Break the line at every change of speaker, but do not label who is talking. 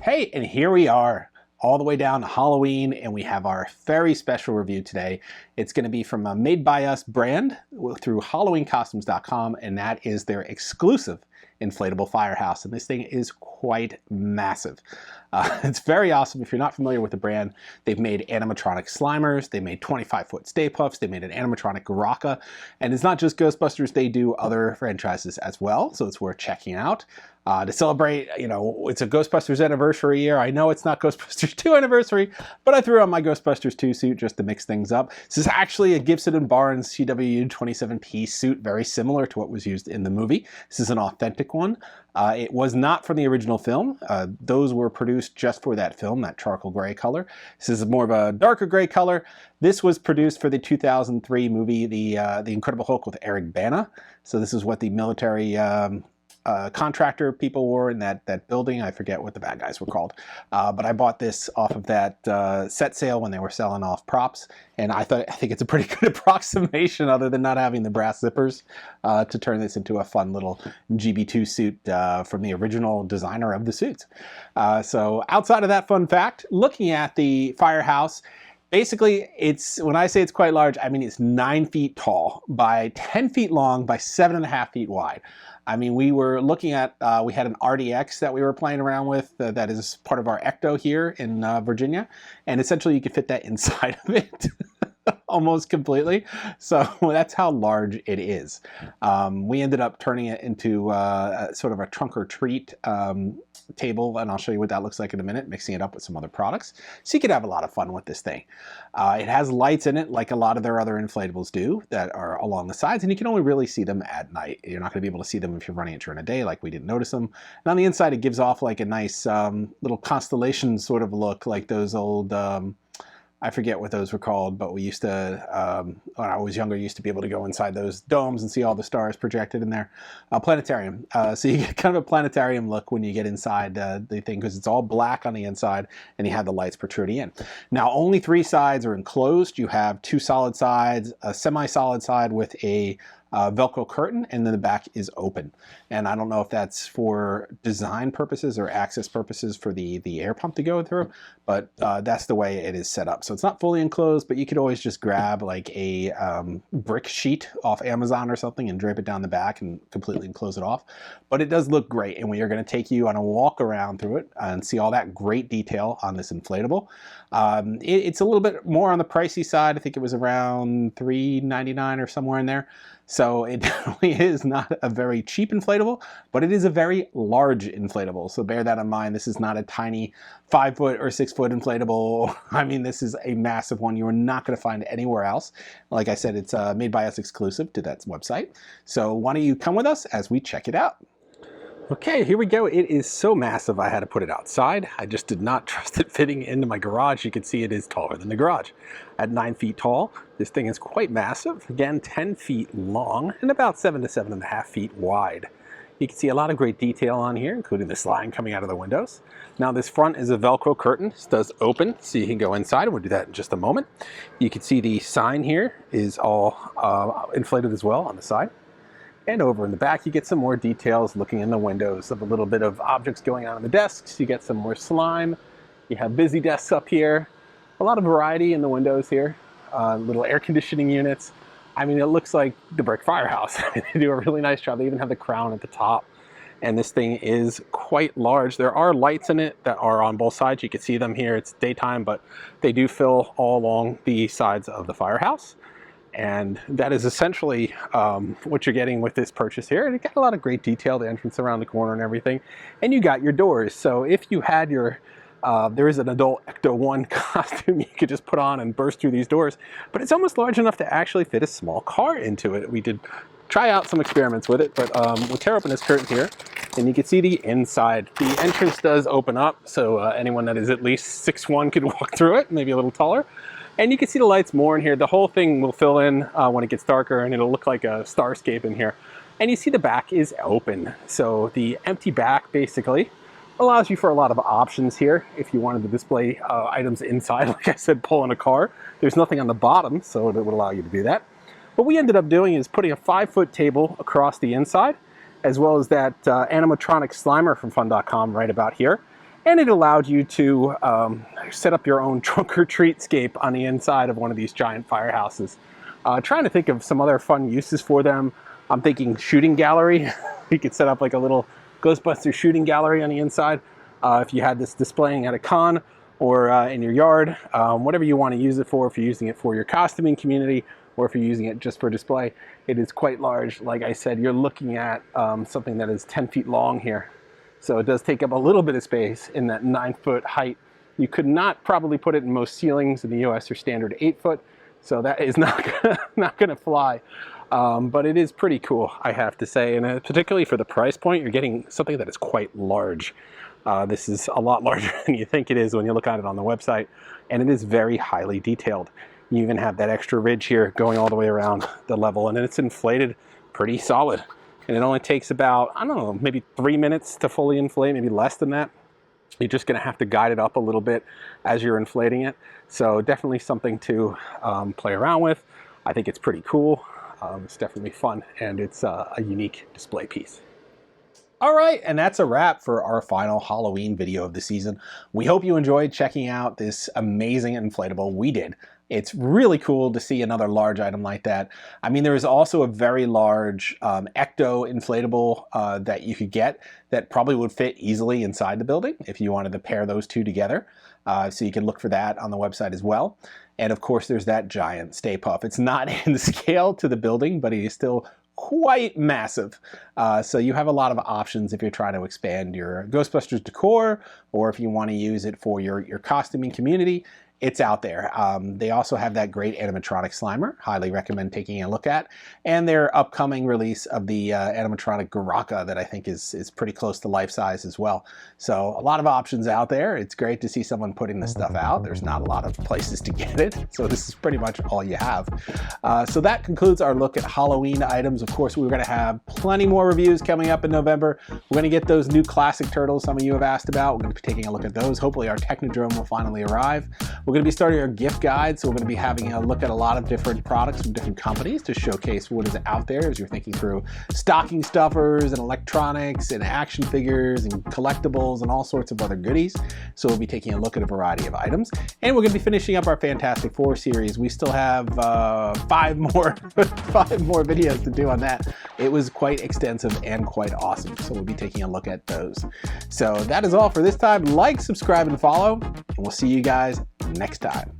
Hey, and here we are, all the way down to Halloween, and we have our very special review today. It's going to be from a Made By Us brand through HalloweenCostumes.com, and that is their exclusive inflatable firehouse. And this thing is quite massive. It's very awesome. If you're not familiar with the brand, they've made animatronic Slimers, they made 25-foot Stay Puffs, they made an animatronic Garaka, and it's not just Ghostbusters, they do other franchises as well, so it's worth checking out. To celebrate, it's a Ghostbusters anniversary year. I know it's not Ghostbusters 2 anniversary, but I threw on my Ghostbusters 2 suit just to mix things up. This is actually a Gibson & Barnes CW 27-piece suit, very similar to what was used in the movie. This is an authentic one. It was not from the original film. Those were produced just for that film, that charcoal gray color. This is more of a darker gray color. This was produced for the 2003 movie, The Incredible Hulk with Eric Bana. So this is what the military contractor people wore in that building. I forget what the bad guys were called. But I bought this off of that set sale when they were selling off props. And I think it's a pretty good approximation, other than not having the brass zippers, to turn this into a fun little GB2 suit from the original designer of the suits. So outside of that fun fact, looking at the Firehouse, basically, when I say it's quite large, I mean it's 9 feet tall by 10 feet long by 7.5 feet wide. I mean, we were looking at, we had an RDX that we were playing around with that is part of our Ecto here in Virginia, and essentially you could fit that inside of it almost completely. So that's how large it is. We ended up turning it into sort of a trunk or treat table, and I'll show you what that looks like in a minute, mixing it up with some other products. So you could have a lot of fun with this thing. It has lights in it like a lot of their other inflatables do that are along the sides, and you can only really see them at night. You're not going to be able to see them if you're running it during the day, like we didn't notice them. And on the inside, it gives off like a nice little constellation sort of look, like those old I forget what those were called, but we used to, when I was younger, used to be able to go inside those domes and see all the stars projected in there. Planetarium. So you get kind of a planetarium look when you get inside the thing, because it's all black on the inside and you have the lights protruding in. Now, only 3 sides are enclosed. You have 2 solid sides, a semi-solid side with a Velcro curtain, and then the back is open. And I don't know if that's for design purposes or access purposes for the air pump to go through, but that's the way it is set up. So it's not fully enclosed, but you could always just grab like a brick sheet off Amazon or something and drape it down the back and completely enclose it off. But it does look great, and we are going to take you on a walk around through it and see all that great detail on this inflatable. It's a little bit more on the pricey side. I think it was around $3.99 or somewhere in there. So it definitely is not a very cheap inflatable, but it is a very large inflatable. So bear that in mind. This is not a tiny 5-foot or 6-foot inflatable. I mean, this is a massive one. You are not going to find it anywhere else. Like I said, it's Made By Us exclusive to that website. So why don't you come with us as we check it out? Okay, here we go. It is so massive I had to put it outside. I just did not trust it fitting into my garage. You can see it is taller than the garage. At 9 feet tall, this thing is quite massive. Again, 10 feet long and about 7 to 7.5 feet wide. You can see a lot of great detail on here, including this line coming out of the windows. Now this front is a Velcro curtain. This does open, so you can go inside, and we'll do that in just a moment. You can see the sign here is all inflated as well on the side. And over in the back, you get some more details looking in the windows of a little bit of objects going on in the desks. You get some more slime. You have busy desks up here. A lot of variety in the windows here. Little air conditioning units. I mean, it looks like the brick firehouse. They do a really nice job. They even have the crown at the top. And this thing is quite large. There are lights in it that are on both sides. You can see them here. It's daytime, but they do fill all along the sides of the firehouse. And that is essentially what you're getting with this purchase here. And it got a lot of great detail, the entrance around the corner and everything. And you got your doors. So if you had your, there is an adult Ecto 1 costume you could just put on and burst through these doors. But it's almost large enough to actually fit a small car into it. We did try out some experiments with it, but we'll tear open this curtain here. And you can see the inside. The entrance does open up, so anyone that is at least 6'1" could walk through it, maybe a little taller. And you can see the lights more in here. The whole thing will fill in when it gets darker, and it'll look like a starscape in here. And you see the back is open. So the empty back basically allows you for a lot of options here. If you wanted to display items inside, like I said, pulling a car. There's nothing on the bottom, so it would allow you to do that. What we ended up doing is putting a 5-foot table across the inside, as well as that animatronic Slimer from fun.com right about here. and it allowed you to set up your own trunk or treatscape on the inside of one of these giant firehouses. Trying to think of some other fun uses for them. I'm thinking shooting gallery. You could set up like a little Ghostbusters shooting gallery on the inside if you had this displaying at a con or in your yard. Whatever you want to use it for, if you're using it for your costuming community or if you're using it just for display, it is quite large. Like I said, you're looking at something that is 10 feet long here. So it does take up a little bit of space in that 9-foot height. You could not probably put it in most ceilings in the US are standard 8 foot. So that is not gonna fly. But it is pretty cool, I have to say. And particularly for the price point, you're getting something that is quite large. This is a lot larger than you think it is when you look at it on the website. And it is very highly detailed. You even have that extra ridge here going all the way around the level, and then it's inflated pretty solid. And it only takes about, I don't know, maybe 3 minutes to fully inflate, maybe less than that. You're just gonna have to guide it up a little bit as you're inflating it. So definitely something to play around with. I think it's pretty cool. It's definitely fun, and it's a unique display piece. All right, and that's a wrap for our final Halloween video of the season. We hope you enjoyed checking out this amazing inflatable. We did. It's really cool to see another large item like that. I mean, there is also a very large ecto inflatable that you could get that probably would fit easily inside the building if you wanted to pair those two together. So you can look for that on the website as well. And of course, there's that giant Stay Puft. It's not in scale to the building, but it is still quite massive. So you have a lot of options if you're trying to expand your Ghostbusters decor, or if you want to use it for your costuming community. It's out there. They also have that great animatronic Slimer. Highly recommend taking a look at. And their upcoming release of the animatronic Garaka that I think is pretty close to life size as well. So a lot of options out there. It's great to see someone putting this stuff out. There's not a lot of places to get it. So this is pretty much all you have. So that concludes our look at Halloween items. Of course, we're going to have plenty more reviews coming up in November. We're going to get those new classic turtles some of you have asked about. We're going to be taking a look at those. Hopefully our Technodrome will finally arrive. We're going to be starting our gift guide, so we're going to be having a look at a lot of different products from different companies to showcase what is out there as you're thinking through stocking stuffers and electronics and action figures and collectibles and all sorts of other goodies. So we'll be taking a look at a variety of items. And we're going to be finishing up our Fantastic Four series. We still have 5 more videos to do on that. It was quite extensive and quite awesome. So we'll be taking a look at those. So that is all for this time. Like, subscribe, and follow, and we'll see you guys next time.